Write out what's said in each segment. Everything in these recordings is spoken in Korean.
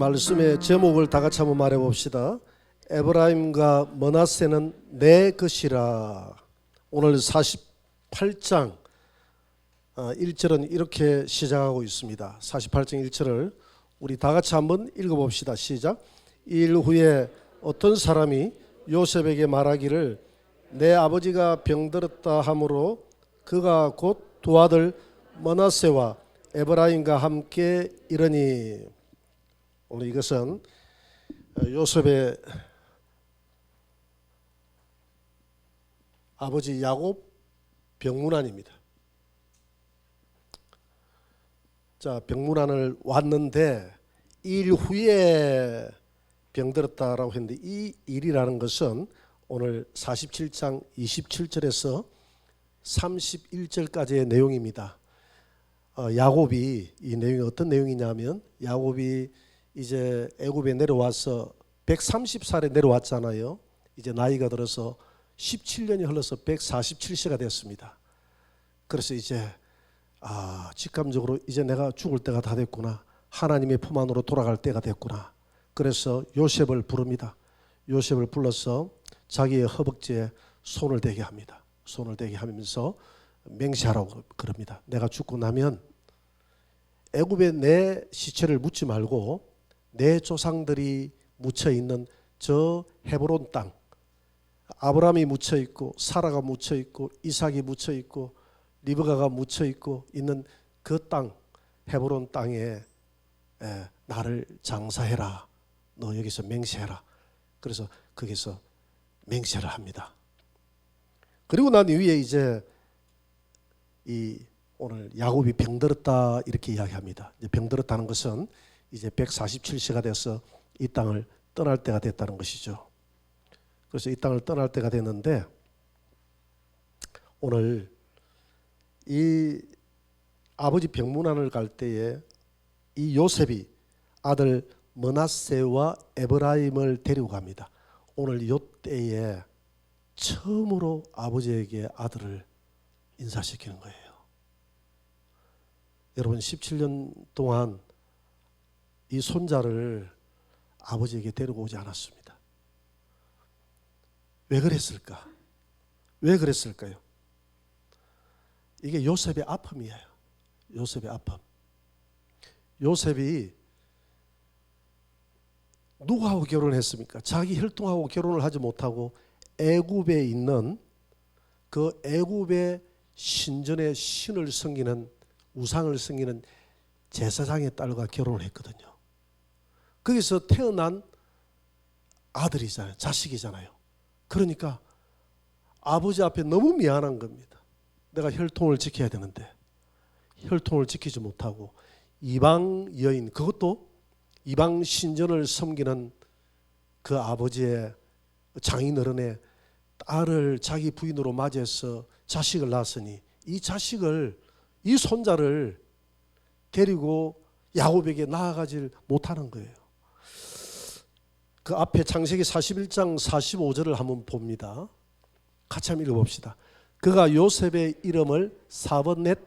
말씀의 제목을 다 같이 한번 말해 봅시다. 에브라임과 므낫세는 내 것이라. 오늘 48장 1절은 이렇게 시작하고 있습니다. 48장 1절을 우리 다 같이 한번 읽어봅시다. 시작. 이 일 후에 어떤 사람이 요셉에게 말하기를 내 아버지가 병들었다 하므로 그가 곧 두 아들 므낫세와 에브라임과 함께 이르니. 오늘 이것은 요셉의 아버지 야곱 병문안입니다. 자, 병문안을 왔는데 일 후에 병들었다라고 했는데 이 일이라는 것은 오늘 47장 27절에서 31절까지의 내용입니다. 야곱이 이 내용이 어떤 내용이냐면 야곱이 이제 애굽에 내려와서 130살에 내려왔잖아요. 이제 나이가 들어서 17년이 흘러서 147세가 됐습니다. 그래서 이제 직감적으로 이제 내가 죽을 때가 다 됐구나. 하나님의 품 안으로 돌아갈 때가 됐구나. 그래서 요셉을 부릅니다. 요셉을 불러서 자기의 허벅지에 손을 대게 합니다. 손을 대게 하면서 맹세하라고 그럽니다. 내가 죽고 나면 애굽에 내 시체를 묻지 말고 내 조상들이 묻혀 있는 저 헤브론 땅, 아브라함이 묻혀 있고 사라가 묻혀 있고 이삭이 묻혀 있고 리브가가 묻혀 있고 있는 그 땅, 헤브론 땅에 나를 장사해라. 너 여기서 맹세해라. 그래서 거기서 맹세를 합니다. 그리고 난 이후에 이제 이 오늘 야곱이 병들었다 이렇게 이야기합니다. 이제 병들었다는 것은 이제 147세가 돼서 이 땅을 떠날 때가 됐다는 것이죠. 그래서 이 땅을 떠날 때가 됐는데 오늘 이 아버지 병문안을 갈 때에 이 요셉이 아들 므낫세와 에브라임을 데리고 갑니다. 오늘 이 때에 처음으로 아버지에게 아들을 인사시키는 거예요. 여러분 17년 동안 이 손자를 아버지에게 데리고 오지 않았습니다. 왜 그랬을까? 왜 그랬을까요? 이게 요셉의 아픔이에요. 요셉의 아픔. 요셉이 누구하고 결혼했습니까? 자기 혈통하고 결혼을 하지 못하고 애굽에 있는 그 애굽의 신전의 신을 섬기는 우상을 섬기는 제사장의 딸과 결혼을 했거든요. 거기서 태어난 아들이잖아요. 자식이잖아요. 그러니까 아버지 앞에 너무 미안한 겁니다. 내가 혈통을 지켜야 되는데 혈통을 지키지 못하고 이방 여인, 그것도 이방 신전을 섬기는 그 아버지의 장인어른의 딸을 자기 부인으로 맞이해서 자식을 낳았으니 이 자식을, 이 손자를 데리고 야곱에게 나아가질 못하는 거예요. 그 앞에 창세기 41장 45절을 한번 봅니다. 같이 한번 읽어봅시다. 그가 요셉의 이름을 사번넷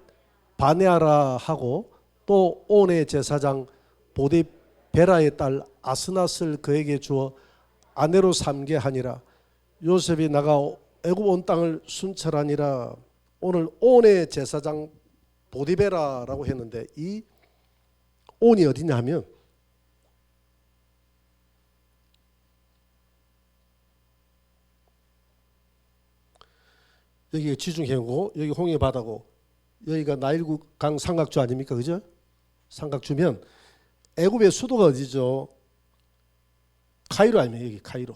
바네아라 하고 또 온의 제사장 보디베라의 딸 아스낫을 그에게 주어 아내로 삼게 하니라. 요셉이 나가 애굽 온 땅을 순찰하니라. 오늘 온의 제사장 보디베라라고 했는데 이 온이 어디냐 하면 여기가 지중해고 여기 홍해 바다고 여기가 나일구 강 삼각주 아닙니까? 그죠? 삼각주면 애굽의 수도가 어디죠? 카이로 아니면 여기 카이로.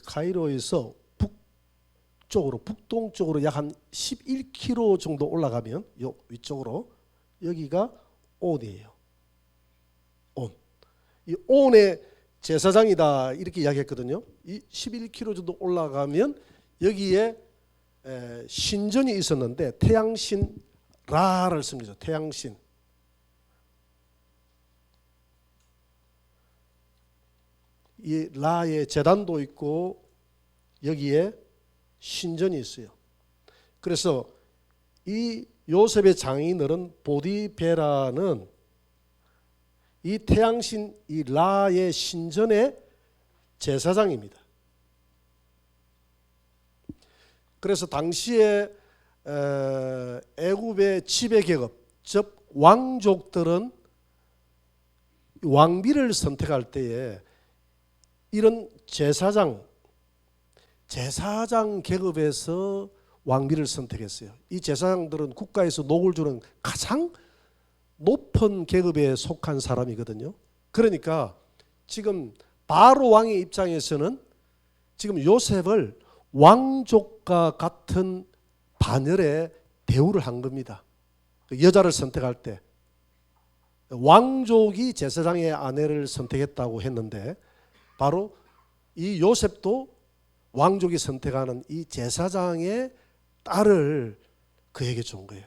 카이로에서 북쪽으로 북동쪽으로 약 한 11km 정도 올라가면 요 위쪽으로 여기가 온이에요. 온. 이 온의 제사장이다 이렇게 이야기했거든요. 이 11km 정도 올라가면 여기에 신전이 있었는데 태양신 라를 씁니다. 태양신. 이 라의 제단도 있고 여기에 신전이 있어요. 그래서 이 요셉의 장인어른 보디베라는 이 태양신 이 라의 신전의 제사장입니다. 그래서 당시에 애굽의 지배계급 즉 왕족들은 왕비를 선택할 때에 이런 제사장 계급에서 왕비를 선택했어요. 이 제사장들은 국가에서 녹을 주는 가장 높은 계급에 속한 사람이거든요. 그러니까 지금 바로 왕의 입장에서는 지금 요셉을 왕족과 같은 반열에 대우를 한 겁니다. 여자를 선택할 때 왕족이 제사장의 아내를 선택했다고 했는데 바로 이 요셉도 왕족이 선택하는 이 제사장의 딸을 그에게 준 거예요.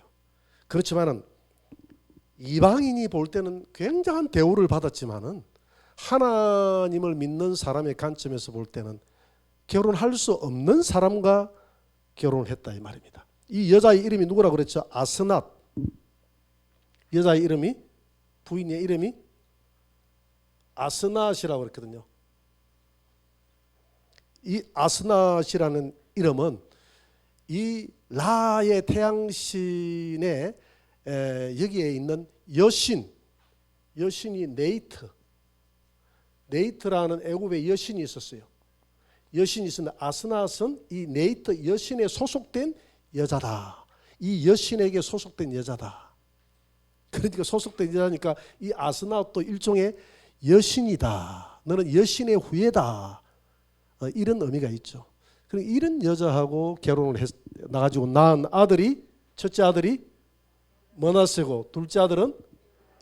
그렇지만은 이방인이 볼 때는 굉장한 대우를 받았지만은 하나님을 믿는 사람의 관점에서 볼 때는 결혼할 수 없는 사람과 결혼을 했다 이 말입니다. 이 여자의 이름이 누구라고 그랬죠? 아스낫. 여자의 이름이 부인의 이름이 아스낫이라고 그랬거든요. 이 아스낫이라는 이름은 이 라의 태양신의 여기에 있는 여신이 네이트라는 애굽의 여신이 있었어요. 여신이 있었는데 아스낫은 이 네이트 여신에 소속된 여자다. 이 여신에게 소속된 여자다. 그러니까 소속된 여자니까 이 아스낫도 일종의 여신이다. 너는 여신의 후예다. 이런 의미가 있죠. 그리고 이런 여자하고 결혼을 나가지고 낳은 아들이 첫째 아들이 머나세고 둘째 아들은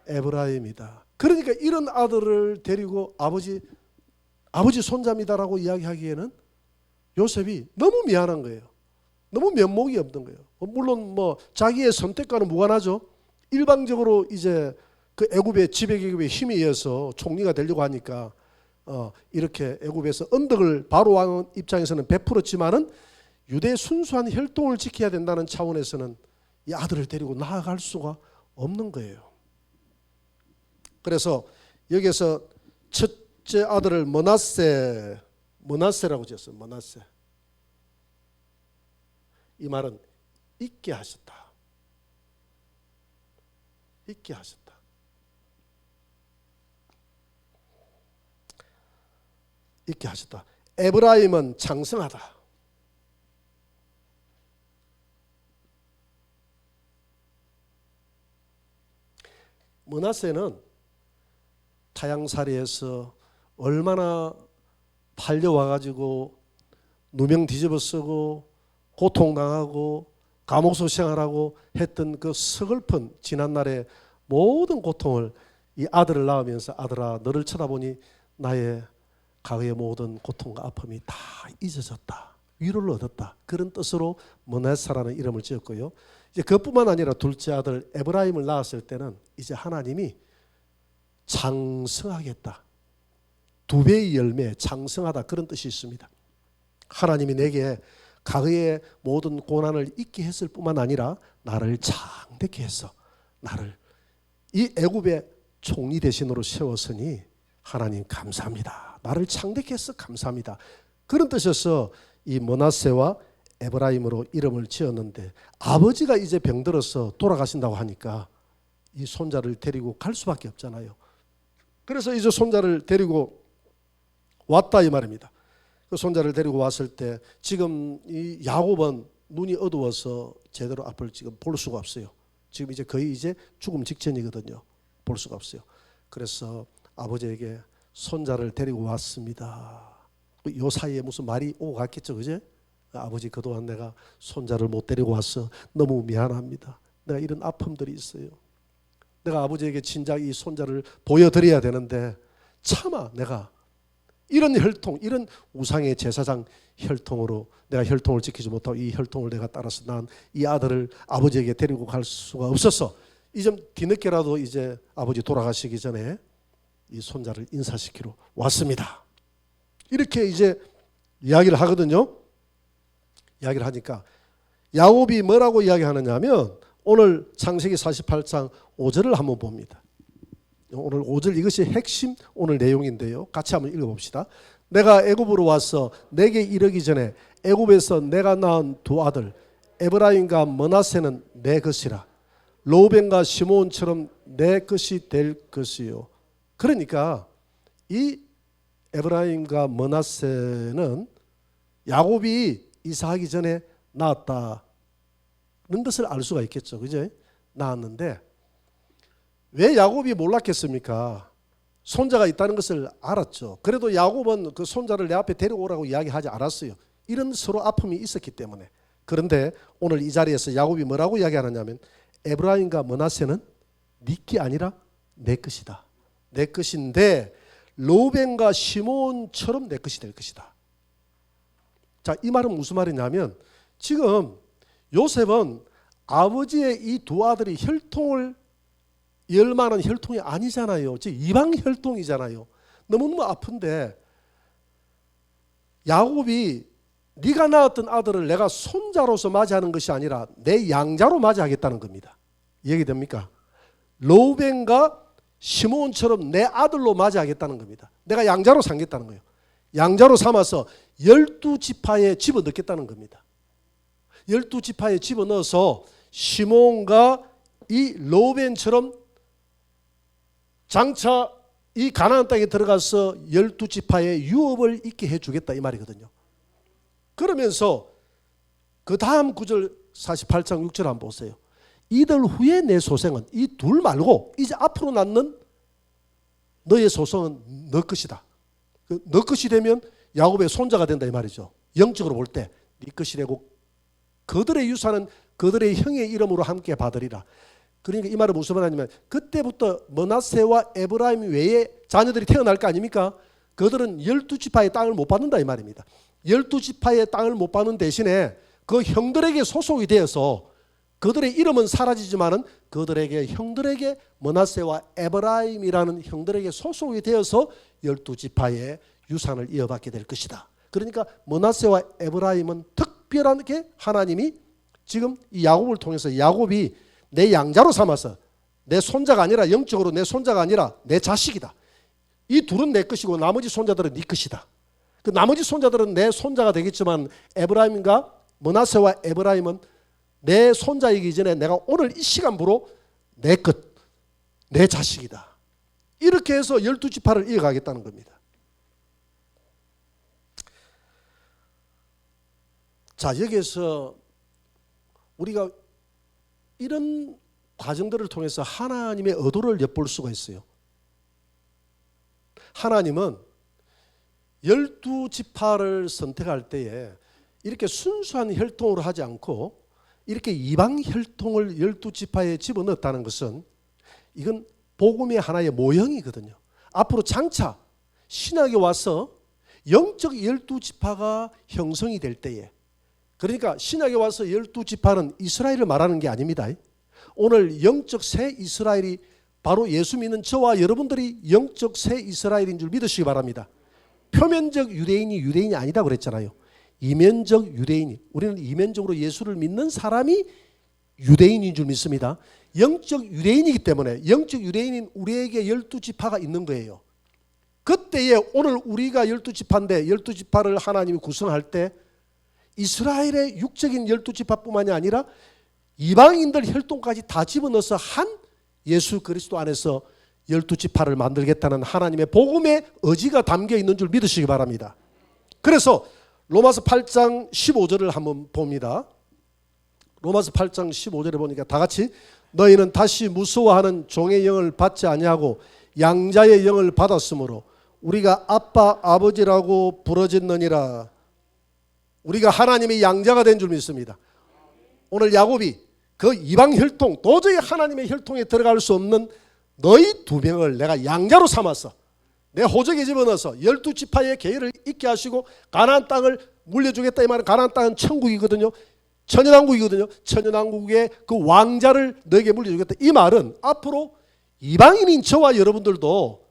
에브라임이다. 그러니까 이런 아들을 데리고 아버지 손자입니다라고 이야기하기에는 요셉이 너무 미안한 거예요. 너무 면목이 없는 거예요. 물론 뭐 자기의 선택과는 무관하죠. 일방적으로 이제 그 애굽의 지배계급의 힘에 의해서 총리가 되려고 하니까 이렇게 애굽에서 언덕을 바로 왕 입장에서는 베풀었지만은 유대의 순수한 혈통을 지켜야 된다는 차원에서는 이 아들을 데리고 나아갈 수가 없는 거예요. 그래서 여기서 첫째 아들을 머나세라고 지었어요. 머나세. 이 말은 잊게 하셨다. 잊게 하셨다. 잊게 하셨다. 에브라임은 장성하다. 머나세는 타향살이에서 얼마나 팔려와가지고 누명 뒤집어 쓰고 고통당하고 감옥소 생활하고 했던 그 서글픈 지난날의 모든 고통을 이 아들을 낳으면서 아들아 너를 쳐다보니 나의 과거의 모든 고통과 아픔이 다 잊어졌다. 위로를 얻었다. 그런 뜻으로 머나세라는 이름을 지었고요. 이제 그뿐만 아니라 둘째 아들 에브라임을 낳았을 때는 이제 하나님이 장성하겠다. 두 배의 열매, 장성하다 그런 뜻이 있습니다. 하나님이 내게 과거의 모든 고난을 잊게 했을 뿐만 아니라 나를 장대케 해서 나를 이 애굽의 총리 대신으로 세웠으니 하나님 감사합니다. 나를 창대케 해서 감사합니다. 그런 뜻에서 이 머나세와 에브라임으로 이름을 지었는데 아버지가 이제 병들어서 돌아가신다고 하니까 이 손자를 데리고 갈 수밖에 없잖아요. 그래서 이제 손자를 데리고 왔다 이 말입니다. 그 손자를 데리고 왔을 때 지금 이 야곱은 눈이 어두워서 제대로 앞을 지금 볼 수가 없어요. 지금 이제 거의 이제 죽음 직전이거든요. 볼 수가 없어요. 그래서 아버지에게 손자를 데리고 왔습니다. 요 사이에 무슨 말이 오고 갔겠죠, 그제? 아버지 그동안 내가 손자를 못 데리고 왔어. 너무 미안합니다. 내가 이런 아픔들이 있어요. 내가 아버지에게 진작 이 손자를 보여드려야 되는데 차마 내가 이런 혈통, 이런 우상의 제사장 혈통으로 내가 혈통을 지키지 못하고 이 혈통을 내가 따라서 난 이 아들을 아버지에게 데리고 갈 수가 없었어. 이 좀 뒤늦게라도 이제 아버지 돌아가시기 전에 이 손자를 인사시키러 왔습니다. 이렇게 이제 이야기를 하거든요. 이야기를 하니까 야곱이 뭐라고 이야기하느냐 하면 오늘 창세기 48장 5절을 한번 봅니다. 오늘 5절 이것이 핵심 오늘 내용인데요. 같이 한번 읽어봅시다. 내가 애굽으로 와서 내게 이르기 전에 애굽에서 내가 낳은 두 아들 에브라임과 므낫세는 내 것이라. 로벤과 시므온처럼 내 것이 될 것이요. 그러니까 이 에브라임과 므낫세는 야곱이 이사하기 전에 낳았다는 것을 알 수가 있겠죠. 그죠? 낳았는데 왜 야곱이 몰랐겠습니까? 손자가 있다는 것을 알았죠. 그래도 야곱은 그 손자를 내 앞에 데려오라고 이야기하지 않았어요. 이런 서로 아픔이 있었기 때문에. 그런데 오늘 이 자리에서 야곱이 뭐라고 이야기하느냐면 에브라임과 므낫세는 네게 아니라 내 것이다. 내 것인데 로벤과 시므온처럼 내 것이 될 것이다. 자, 이 말은 무슨 말이냐면 지금 요셉은 아버지의 이 두 아들이 혈통을 열만한 혈통이 아니잖아요. 즉 이방 혈통이잖아요. 너무너무 아픈데 야곱이 네가 낳았던 아들을 내가 손자로서 맞이하는 것이 아니라 내 양자로 맞이하겠다는 겁니다. 이해됩니까? 로벤과 시므온처럼 내 아들로 맞이하겠다는 겁니다. 내가 양자로 삼겠다는 거예요. 양자로 삼아서 12지파에 집어넣겠다는 겁니다. 12지파에 집어넣어서 시므온과 이 로벤처럼 장차 이 가나안 땅에 들어가서 12지파의 유업을 있게 해주겠다 이 말이거든요. 그러면서 그 다음 구절 48장 6절 한번 보세요. 이들 후에 내 소생은 이 둘 말고 이제 앞으로 낳는 너의 소생은 너 것이다. 너 것이 되면 야곱의 손자가 된다 이 말이죠. 영적으로 볼 때 네 것이 되고 그들의 유산은 그들의 형의 이름으로 함께 받으리라. 그러니까 이 말은 무슨 말이냐면 그때부터 므낫세와 에브라임 외에 자녀들이 태어날 거 아닙니까? 그들은 12지파의 땅을 못 받는다 이 말입니다. 12지파의 땅을 못 받는 대신에 그 형들에게 소속이 되어서 그들의 이름은 사라지지만은 그들에게 형들에게 므낫세와 에브라임이라는 형들에게 소속이 되어서 12지파의 유산을 이어받게 될 것이다. 그러니까 므낫세와 에브라임은 특별하게 하나님이 지금 이 야곱을 통해서 야곱이 내 양자로 삼아서 내 손자가 아니라 영적으로 내 손자가 아니라 내 자식이다. 이 둘은 내 것이고 나머지 손자들은 네 것이다. 그 나머지 손자들은 내 손자가 되겠지만 에브라임과 므낫세와 에브라임은 내 손자이기 전에 내가 오늘 이 시간부로 내 것, 내 자식이다. 이렇게 해서 12지파를 이어가겠다는 겁니다. 자, 여기에서 우리가 이런 과정들을 통해서 하나님의 의도를 엿볼 수가 있어요. 하나님은 12지파를 선택할 때에 이렇게 순수한 혈통으로 하지 않고 이렇게 이방 혈통을 12지파에 집어넣었다는 것은 이건 복음의 하나의 모형이거든요. 앞으로 장차 신약에 와서 영적 12지파가 형성이 될 때에, 그러니까 신약에 와서 12지파는 이스라엘을 말하는 게 아닙니다. 오늘 영적 새 이스라엘이 바로 예수 믿는 저와 여러분들이 영적 새 이스라엘인 줄 믿으시기 바랍니다. 표면적 유대인이 아니다 그랬잖아요. 이면적 유대인이, 우리는 이면적으로 예수를 믿는 사람이 유대인인 줄 믿습니다. 영적 유대인이기 때문에 영적 유대인인 우리에게 12지파가 있는 거예요. 그때에 오늘 우리가 12지파인데 12지파를 하나님이 구성할 때 이스라엘의 육적인 12지파뿐만이 아니라 이방인들 혈통까지 다 집어넣어서 한 예수 그리스도 안에서 12지파를 만들겠다는 하나님의 복음의 의지가 담겨 있는 줄 믿으시기 바랍니다. 그래서 로마서 8장 15절을 한번 봅니다. 로마서 8장 15절에 보니까 다 같이 너희는 다시 무서워하는 종의 영을 받지 아니하고 양자의 영을 받았으므로 우리가 아빠 아버지라고 부르짖느니라. 우리가 하나님의 양자가 된 줄 믿습니다. 오늘 야곱이 그 이방 혈통, 도저히 하나님의 혈통에 들어갈 수 없는 너희 두 명을 내가 양자로 삼아서 내 호적에 집어넣어서 12지파의 계율을 있게 하시고 가나안 땅을 물려주겠다. 이 말은 가나안 땅은 천국이거든요. 천연왕국이거든요. 천연왕국의 그 왕자를 너에게 물려주겠다. 이 말은 앞으로 이방인인 저와 여러분들도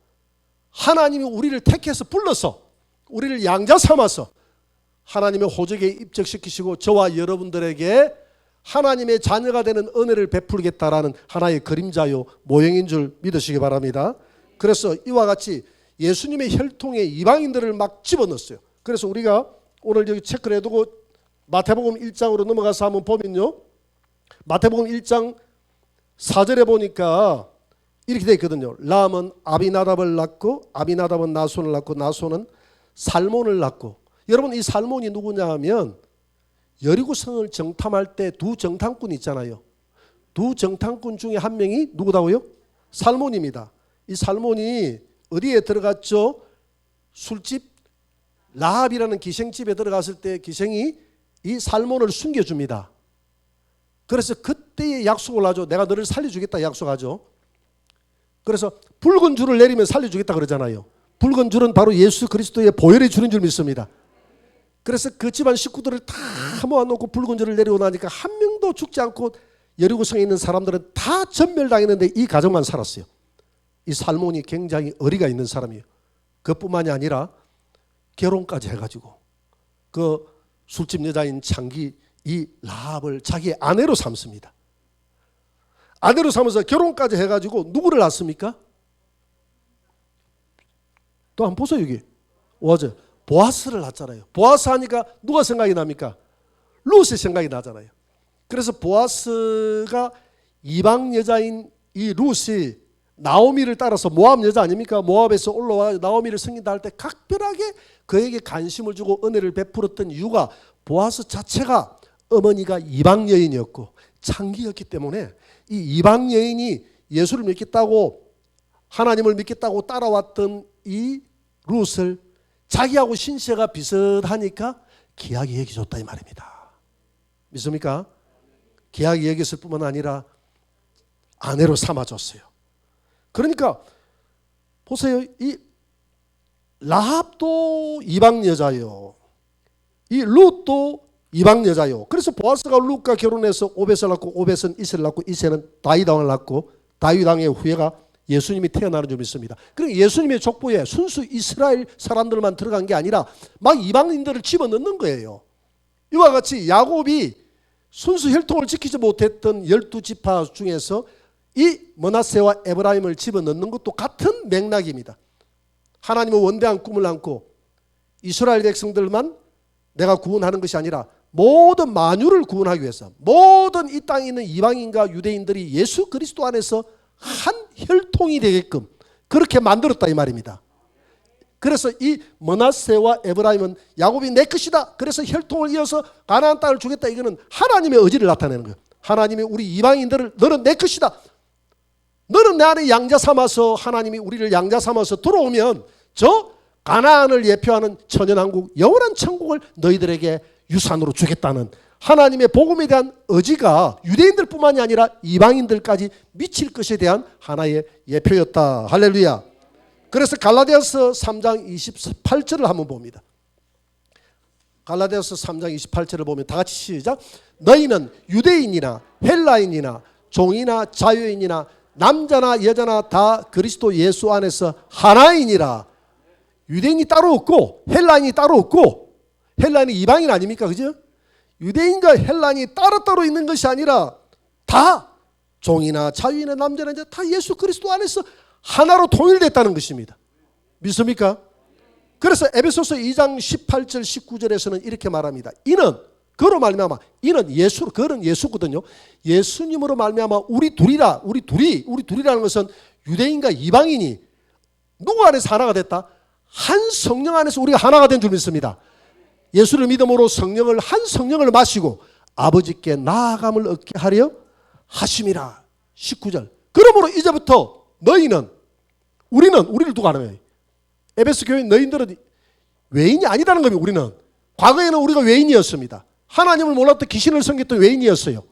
하나님이 우리를 택해서 불러서 우리를 양자 삼아서 하나님의 호적에 입적시키시고 저와 여러분들에게 하나님의 자녀가 되는 은혜를 베풀겠다라는 하나의 그림자요 모형인 줄 믿으시기 바랍니다. 그래서 이와 같이 예수님의 혈통에 이방인들을 막 집어넣었어요. 그래서 우리가 오늘 여기 체크를 해두고 마태복음 1장으로 넘어가서 한번 보면요, 마태복음 1장 4절에 보니까 이렇게 되어 있거든요. 람은 아비나답을 낳고 아비나답은 나손을 낳고 나손은 살몬을 낳고. 여러분, 이 살몬이 누구냐 하면 여리고성을 정탐할 때 두 정탐꾼이 있잖아요. 두 정탐꾼 중에 한 명이 누구다고요? 살몬입니다. 이 살몬이 어디에 들어갔죠? 술집 라합이라는 기생집에 들어갔을 때 기생이 이 살몬을 숨겨줍니다. 그래서 그때의 약속을 하죠. 내가 너를 살려주겠다 약속하죠. 그래서 붉은 줄을 내리면 살려주겠다 그러잖아요. 붉은 줄은 바로 예수 그리스도의 보혈의 줄인 줄 믿습니다. 그래서 그 집안 식구들을 다 모아놓고 붉은 줄을 내리고 나니까 한 명도 죽지 않고 여리고성에 있는 사람들은 다 전멸당했는데 이 가정만 살았어요. 이 살몬이 굉장히 어리가 있는 사람이에요. 그뿐만이 아니라 결혼까지 해가지고 그 술집 여자인 창기 이 라합을 자기의 아내로 삼습니다. 아내로 삼아서 결혼까지 해가지고 누구를 낳습니까? 또 한번 보세요. 여기 맞아요. 보아스를 낳잖아요. 보아스 하니까 누가 생각이 납니까? 룻의 생각이 나잖아요. 그래서 보아스가 이방 여자인 이 룻이 나오미를 따라서 모압 여자 아닙니까? 모압에서 올라와 나오미를 승인다 할 때 각별하게 그에게 관심을 주고 은혜를 베풀었던 이유가 보아스 자체가 어머니가 이방 여인이었고 창기였기 때문에 이 이방 여인이 예수를 믿겠다고 하나님을 믿겠다고 따라왔던 이 룻을 자기하고 신세가 비슷하니까 귀하게 여겨줬다 이 말입니다. 믿습니까? 귀하게 여겼을 뿐만 아니라 아내로 삼아줬어요. 그러니까 보세요. 이 라합도 이방 여자요. 이 룻도 이방 여자요. 그래서 보아스가 룻과 결혼해서 오벳을 낳고 오벳은 이세를 낳고 이세는 다윗 왕을 낳고 다윗 왕의 후예가 예수님이 태어나는 줄 믿습니다. 그러니까 예수님의 족보에 순수 이스라엘 사람들만 들어간 게 아니라 막 이방인들을 집어넣는 거예요. 이와 같이 야곱이 순수 혈통을 지키지 못했던 12지파 중에서 이 므낫세와 에브라임을 집어넣는 것도 같은 맥락입니다. 하나님은 원대한 꿈을 안고 이스라엘 백성들만 내가 구원하는 것이 아니라 모든 만유를 구원하기 위해서 모든 이 땅에 있는 이방인과 유대인들이 예수 그리스도 안에서 한 혈통이 되게끔 그렇게 만들었다 이 말입니다. 그래서 이 므낫세와 에브라임은 야곱이 내 것이다. 그래서 혈통을 이어서 가나안 땅을 주겠다. 이거는 하나님의 의지를 나타내는 거예요. 하나님이 우리 이방인들을 너는 내 것이다. 너는 내 안에 양자 삼아서 하나님이 우리를 양자 삼아서 들어오면 저 가나안을 예표하는 천연왕국 영원한 천국을 너희들에게 유산으로 주겠다는 하나님의 복음에 대한 의지가 유대인들뿐만이 아니라 이방인들까지 미칠 것에 대한 하나의 예표였다. 할렐루야. 그래서 갈라디아서 3장 28절을 한번 봅니다. 갈라디아서 3장 28절을 보면 다 같이 시작. 너희는 유대인이나 헬라인이나 종이나 자유인이나 남자나 여자나 다 그리스도 예수 안에서 하나이니라. 유대인이 따로 없고 헬라인이 따로 없고 헬라인이 이방인 아닙니까? 그죠? 유대인과 헬라인이 따로따로 있는 것이 아니라 다 종이나 자유인이나 남자나 여자 다 예수 그리스도 안에서 하나로 통일됐다는 것입니다. 믿습니까? 그래서 에베소서 2장 18절 19절에서는 이렇게 말합니다. 이는 그로 말미암아 이는 예수 그는 예수거든요. 예수님으로 말미암아 우리 둘이라는 것은 유대인과 이방인이 누구 안에서 하나가 됐다? 한 성령 안에서 우리가 하나가 된 줄 믿습니다. 예수를 믿음으로 성령을 한 성령을 마시고 아버지께 나아감을 얻게 하려 하심이라. 19절. 그러므로 이제부터 너희는 우리를 두고 하는 거예요. 에베소 교회 너희들은 외인이 아니다는 겁니다. 우리는 과거에는 우리가 외인이었습니다. 하나님을 몰랐던 귀신을 섬겼던 외인이었어요.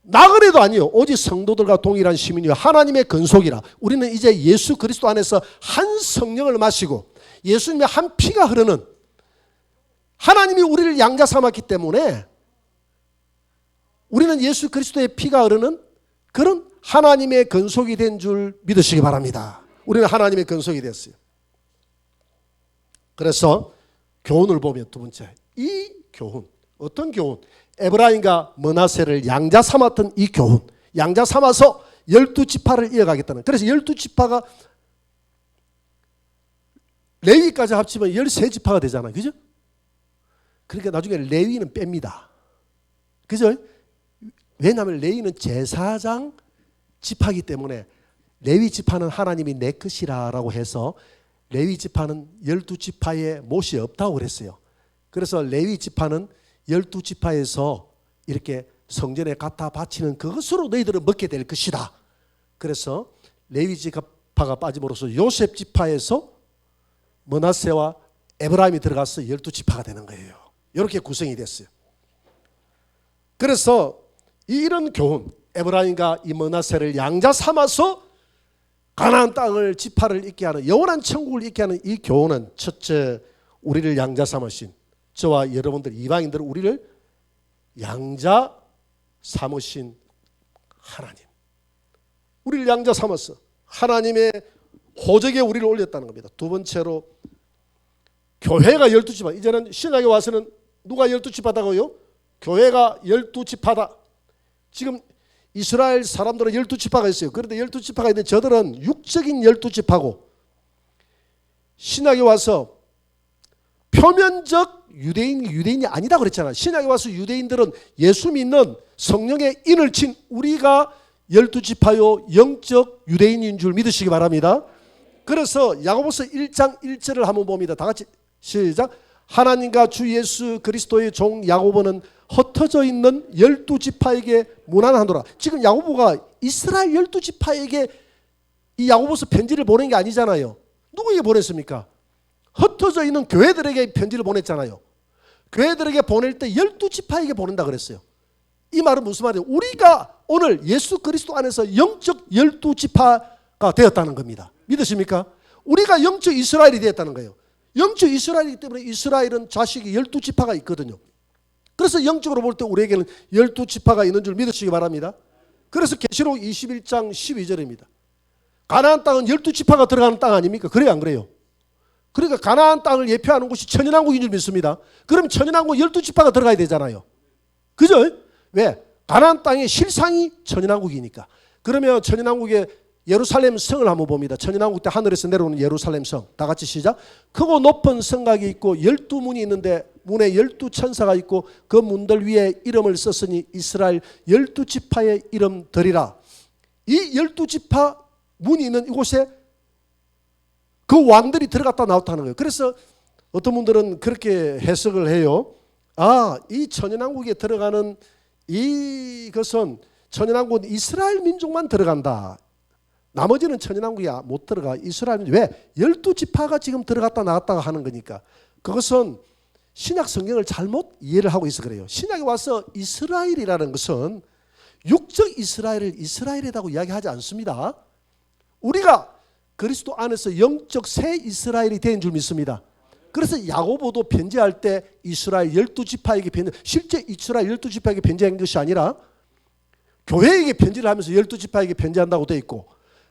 나그네도 아니요. 오직 성도들과 동일한 시민이요 하나님의 근속이라. 우리는 이제 예수 그리스도 안에서 한 성령을 마시고 예수님의 한 피가 흐르는 하나님이 우리를 양자 삼았기 때문에 우리는 예수 그리스도의 피가 흐르는 그런 하나님의 근속이 된 줄 믿으시기 바랍니다. 우리는 하나님의 근속이 됐어요. 그래서 교훈을 보면 두 번째 이 교훈 어떤 교훈? 에브라임과 므낫세를 양자 삼았던 이 교훈, 양자 삼아서 12지파를 이어가겠다는. 그래서 12지파가 레위까지 합치면 13지파가 되잖아요. 그죠? 그러니까 나중에 레위는 뺍니다. 그죠? 왜냐하면 레위는 제사장 지파이기 때문에 레위 지파는 하나님이 내 것이라고 해서 레위 지파는 12지파에 못이 없다고 그랬어요. 그래서 레위 지파는 12지파에서 이렇게 성전에 갖다 바치는 그것으로 너희들은 먹게 될 것이다. 그래서 레위 지파가 빠짐으로써 요셉 지파에서 므낫세와 에브라임이 들어가서 12지파가 되는 거예요. 이렇게 구성이 됐어요. 그래서 이런 교훈, 에브라임과 이 므낫세를 양자 삼아서 가나안 땅을 지파를 있게 하는, 영원한 천국을 있게 하는 이 교훈은 첫째, 우리를 양자 삼으신, 저와 여러분들 이방인들 우리를 양자 삼으신 하나님, 우리를 양자 삼았어. 하나님의 호적에 우리를 올렸다는 겁니다. 두 번째로 교회가 12지파. 이제는 신약에 와서는 누가 12지파다고요? 교회가 12지파다. 지금 이스라엘 사람들은 12지파가 있어요. 그런데 12지파가 있는데 저들은 육적인 12지파고, 신약에 와서 표면적 유대인이 아니다 그랬잖아요. 신약에 와서 유대인들은 예수 믿는 성령의 인을 친 우리가 12지파요 영적 유대인인 줄 믿으시기 바랍니다. 그래서 야고보서 1장 1절을 한번 봅니다. 다 같이 시작. 하나님과 주 예수 그리스도의 종 야고보는 흩어져 있는 12지파에게 문안하노라. 지금 야고보가 이스라엘 12지파에게 이 야고보서 편지를 보낸 게 아니잖아요. 누구에게 보냈습니까? 흩어져 있는 교회들에게 편지를 보냈잖아요. 교회들에게 보낼 때 12지파에게 보낸다 그랬어요. 이 말은 무슨 말이에요? 우리가 오늘 예수 그리스도 안에서 영적 12지파가 되었다는 겁니다. 믿으십니까? 우리가 영적 이스라엘이 되었다는 거예요. 영적 이스라엘이기 때문에 이스라엘은 자식이 12지파가 있거든요. 그래서 영적으로 볼 때 우리에게는 12지파가 있는 줄 믿으시기 바랍니다. 그래서 계시록 21장 12절입니다. 가나안 땅은 12지파가 들어가는 땅 아닙니까? 그래요, 안 그래요? 그러니까 가나안 땅을 예표하는 곳이 천연왕국인 줄 믿습니다. 그럼 천연왕국 12지파가 들어가야 되잖아요. 그죠? 왜? 가나안 땅의 실상이 천연왕국이니까. 그러면 천연왕국의 예루살렘 성을 한번 봅니다. 천연왕국 때 하늘에서 내려오는 예루살렘 성. 다 같이 시작. 크고 높은 성곽이 있고 12문이 있는데 문에 12천사가 있고 그 문들 위에 이름을 썼으니 이스라엘 12지파의 이름들이라. 이 12지파 문이 있는 이곳에 그 왕들이 들어갔다 나왔다는 거예요. 그래서 어떤 분들은 그렇게 해석을 해요. 아, 이 천연왕국에 들어가는 이것은 천연왕국은 이스라엘 민족만 들어간다. 나머지는 천연왕국이 못 들어가. 이스라엘 민족. 왜? 12지파가 지금 들어갔다 나갔다가 하는 거니까. 그것은 신약 성경을 잘못 이해를 하고 있어 그래요. 신약에 와서 이스라엘이라는 것은 육적 이스라엘을 이스라엘이라고 이야기하지 않습니다. 우리가 그리스도 안에서 영적 새 이스라엘이 된 줄 믿습니다. 그래서 야고보도 편지할 때 이스라엘 12지파에게 편지, 실제 이스라엘 12지파에게 편지한 것이 아니라 교회에게 편지를 하면서 12지파에게 편지한다고 되어 있고,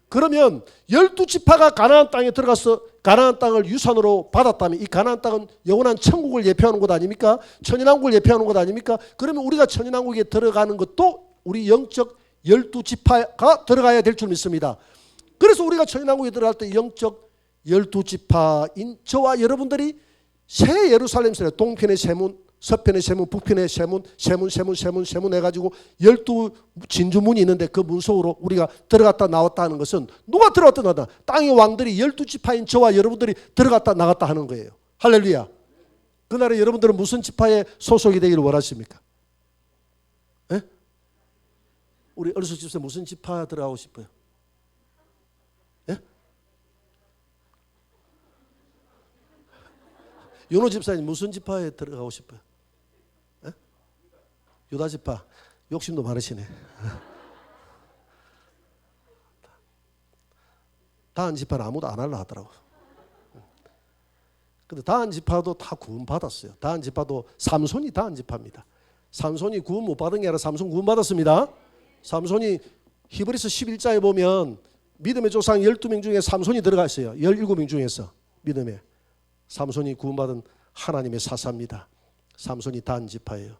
그러면 12지파가 가나안 땅에 들어가서 가나안 땅을 유산으로 받았다면 이 가나안 땅은 영원한 천국을 예표하는 것 아닙니까? 천연왕국을 예표하는 것 아닙니까? 그러면 우리가 천연왕국에 들어가는 것도 우리 영적 12지파가 들어가야 될 줄 믿습니다. 그래서 우리가 천연왕국에 들어갈 때 영적 12지파인 저와 여러분들이 새 예루살렘 성에 동편의 세문, 서편의 세문, 북편의 세문 해가지고 12진주문이 있는데 그 문 속으로 우리가 들어갔다 나왔다 하는 것은 누가 들어갔다 나왔다? 땅의 왕들이 12지파인 저와 여러분들이 들어갔다 나갔다 하는 거예요. 할렐루야. 그날에 여러분들은 무슨 지파에 소속이 되기를 원하십니까? 에? 우리 얼수 집사 무슨 지파 들어가고 싶어요? 윤호 집사님 무슨 지파에 들어가고 싶어요? 에? 유다 지파. 욕심도 많으시네. 다한 지파는 아무도 안 하려 하더라고. 근데 다한 지파도 다 구원 받았어요. 다한 지파도 삼손이 다한 지파입니다. 삼손이 구원 못 받은 게 아니라 삼손 구원 받았습니다. 삼손이 히브리서 11장에 보면 믿음의 조상 12명 중에 삼손이 들어가 있어요. 17명 중에서 믿음에. 삼손이 구원받은 하나님의 사사입니다. 삼손이 단 지파예요.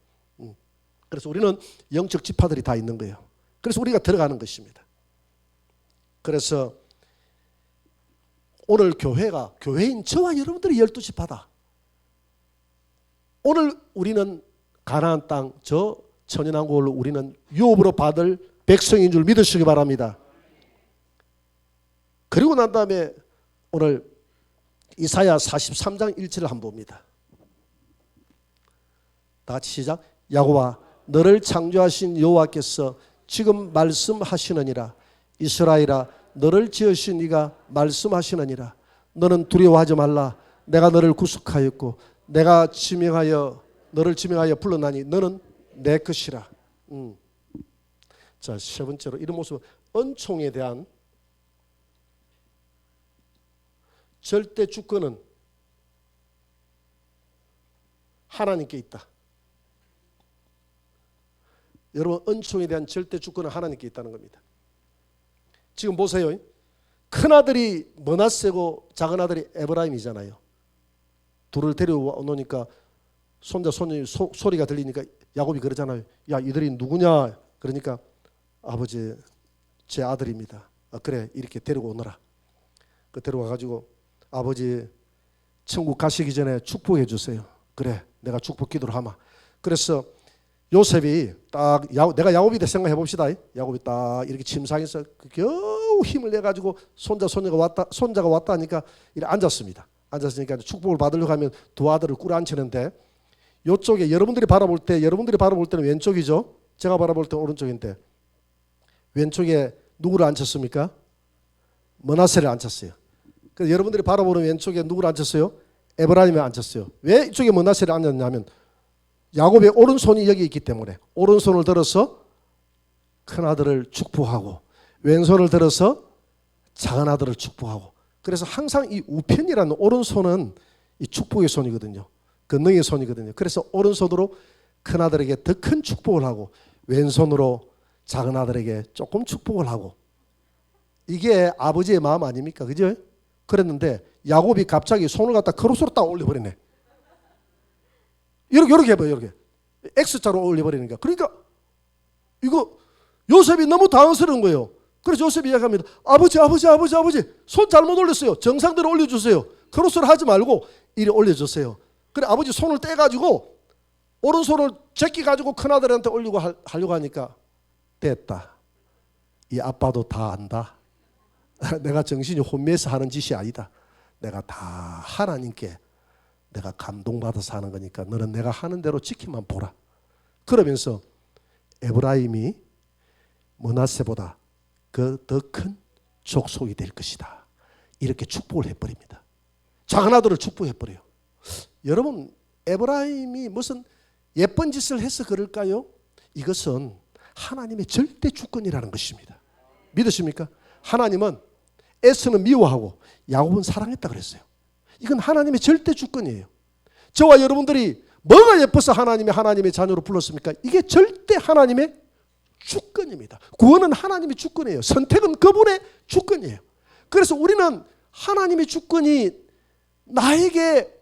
그래서 우리는 영적 지파들이 다 있는 거예요. 그래서 우리가 들어가는 것입니다. 그래서 오늘 교회가, 교회인 저와 여러분들이 12지파다. 오늘 우리는 가나안 땅, 저 천연왕국을 우리는 유업으로 받을 백성인 줄 믿으시기 바랍니다. 그리고 난 다음에 오늘 이사야 43장 1절을 한번 봅니다. 다 같이 시작. 야곱아, 너를 창조하신 여호와께서 지금 말씀하시느니라. 이스라엘아, 너를 지으신 이가 말씀하시느니라. 너는 두려워하지 말라. 내가 너를 구속하였고 내가 너를 지명하여 불러나니 너는 내 것이라. 자, 세 번째로 이런 모습, 은총에 대한 절대 주권은 하나님께 있다. 여러분, 은총에 대한 절대 주권은 하나님께 있다는 겁니다. 지금 보세요. 큰아들이 므낫세고 작은아들이 에브라임이잖아요. 둘을 데려오니까 손자 손녀 소리가 들리니까 야곱이 그러잖아요. 야, 이들이 누구냐? 그러니까 아버지, 제 아들입니다. 그래, 이렇게 데리고 오너라. 데려와가지고 아버지, 천국 가시기 전에 축복해 주세요. 그래, 내가 축복 기도를 하마. 그래서 요셉이 딱, 내가 야곱이다 생각해 봅시다. 야곱이 딱 이렇게 침상에서 겨우 힘을 내가지고 손자가 왔다 하니까 이렇게 앉았습니다. 앉았으니까 축복을 받으려고 하면 두 아들을 꿇어앉히는데, 이쪽에 여러분들이 바라볼 때는 왼쪽이죠. 제가 바라볼 때는 오른쪽인데, 왼쪽에 누구를 앉혔습니까? 므낫세를 앉혔어요. 그래서 여러분들이 바라보는 왼쪽에 누구를 앉혔어요? 에브라임을 앉혔어요. 왜 이쪽에 므낫세를 앉혔냐면 야곱의 오른손이 여기 있기 때문에 오른손을 들어서 큰아들을 축복하고 왼손을 들어서 작은아들을 축복하고, 그래서 항상 이 우편이라는 오른손은 이 축복의 손이거든요. 권능의 손이거든요. 그래서 오른손으로 큰아들에게 더 큰 축복을 하고 왼손으로 작은아들에게 조금 축복을 하고, 이게 아버지의 마음 아닙니까? 그죠? 그랬는데 야곱이 갑자기 손을 갖다 크로스로 딱 올려버리네. 이렇게 해봐요. 이렇게 X자로 올려버리니까. 그러니까 이거 요셉이 너무 당황스러운 거예요. 그래서 요셉이 이야기합니다. 아버지 손 잘못 올렸어요. 정상대로 올려주세요. 크로스를 하지 말고 이리 올려주세요. 그래, 아버지 손을 떼가지고 오른손을 제끼가지고 큰아들한테 하려고 하니까 됐다. 이 아빠도 다 안다. 내가 정신이 혼미해서 하는 짓이 아니다. 내가 다 하나님께 내가 감동받아서 하는 거니까 너는 내가 하는 대로 지키만 보라. 그러면서 에브라임이 므낫세보다 그 더 큰 족속이 될 것이다. 이렇게 축복을 해버립니다. 작은 아들을 축복해버려요. 여러분, 에브라임이 무슨 예쁜 짓을 해서 그럴까요? 이것은 하나님의 절대 주권이라는 것입니다. 믿으십니까? 하나님은 에서는 미워하고 야곱은 사랑했다 그랬어요. 이건 하나님의 절대 주권이에요. 저와 여러분들이 뭐가 예뻐서 하나님의 자녀로 불렀습니까? 이게 절대 하나님의 주권입니다. 구원은 하나님의 주권이에요. 선택은 그분의 주권이에요. 그래서 우리는 하나님의 주권이 나에게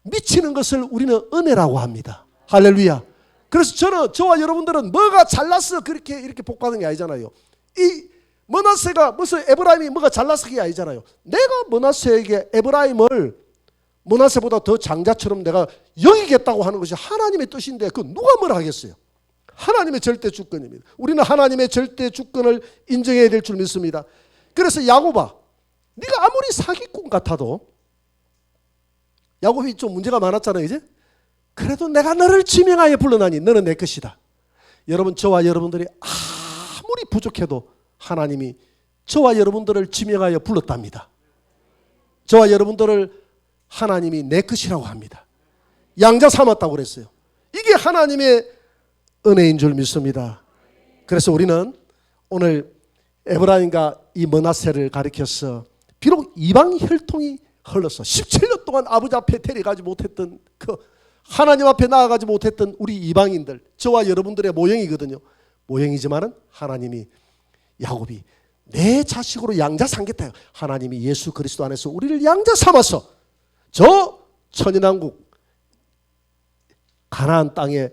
미치는 것을 우리는 은혜라고 합니다. 할렐루야. 그래서 저와 여러분들은 뭐가 잘나서 이렇게 복받는 게 아니잖아요. 이 므낫세가 무슨 에브라임이 뭐가 잘나서 그게 아니잖아요. 내가 므낫세에게 에브라임을 므낫세보다 더 장자처럼 내가 여기겠다고 하는 것이 하나님의 뜻인데 그 누가 뭐라 하겠어요? 하나님의 절대 주권입니다. 우리는 하나님의 절대 주권을 인정해야 될 줄 믿습니다. 그래서 야곱아, 네가 아무리 사기꾼 같아도, 야곱이 좀 문제가 많았잖아요, 이제. 그래도 내가 너를 지명하여 불러나니 너는 내 것이다. 여러분, 저와 여러분들이 아무리 부족해도 하나님이 저와 여러분들을 지명하여 불렀답니다. 저와 여러분들을 하나님이 내 것이라고 합니다. 양자 삼았다고 그랬어요. 이게 하나님의 은혜인 줄 믿습니다. 그래서 우리는 오늘 에브라임과 이 므낫세를 가리켜서 비록 이방 혈통이 흘러서 17년 동안 아버지 앞에 데려가지 못했던, 그 하나님 앞에 나아가지 못했던 우리 이방인들, 저와 여러분들의 모형이거든요. 모형이지만은 하나님이, 야곱이 내 자식으로 양자 삼겠다. 하나님이 예수 그리스도 안에서 우리를 양자 삼아서 저 천연왕국 가나안 땅에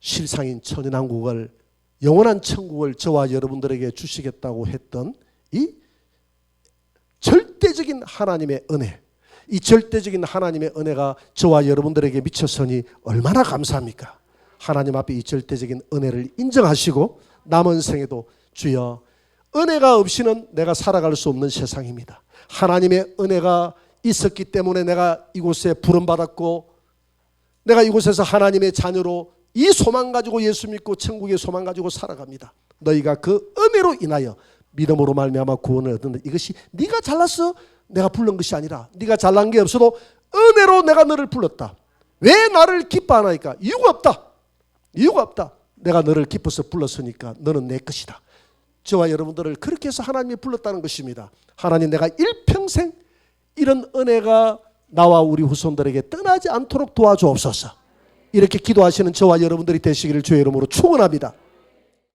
실상인 천연왕국을, 영원한 천국을 저와 여러분들에게 주시겠다고 했던 이 절대적인 하나님의 은혜, 이 절대적인 하나님의 은혜가 저와 여러분들에게 미쳤으니 얼마나 감사합니까? 하나님 앞에 이 절대적인 은혜를 인정하시고 남은 생에도 주여, 은혜가 없이는 내가 살아갈 수 없는 세상입니다. 하나님의 은혜가 있었기 때문에 내가 이곳에 부름받았고, 내가 이곳에서 하나님의 자녀로 이 소망 가지고 예수 믿고 천국의 소망 가지고 살아갑니다. 너희가 그 은혜로 인하여 믿음으로 말미암아 구원을 얻는다. 이것이 네가 잘났어 내가 부른 것이 아니라, 네가 잘난 게 없어도 은혜로 내가 너를 불렀다. 왜 나를 기뻐하나이까? 이유가 없다. 이유가 없다. 내가 너를 기뻐서 불렀으니까 너는 내 것이다. 저와 여러분들을 그렇게 해서 하나님이 불렀다는 것입니다. 하나님, 내가 일평생 이런 은혜가 나와 우리 후손들에게 떠나지 않도록 도와주옵소서. 이렇게 기도하시는 저와 여러분들이 되시기를 주의 이름으로 축원합니다.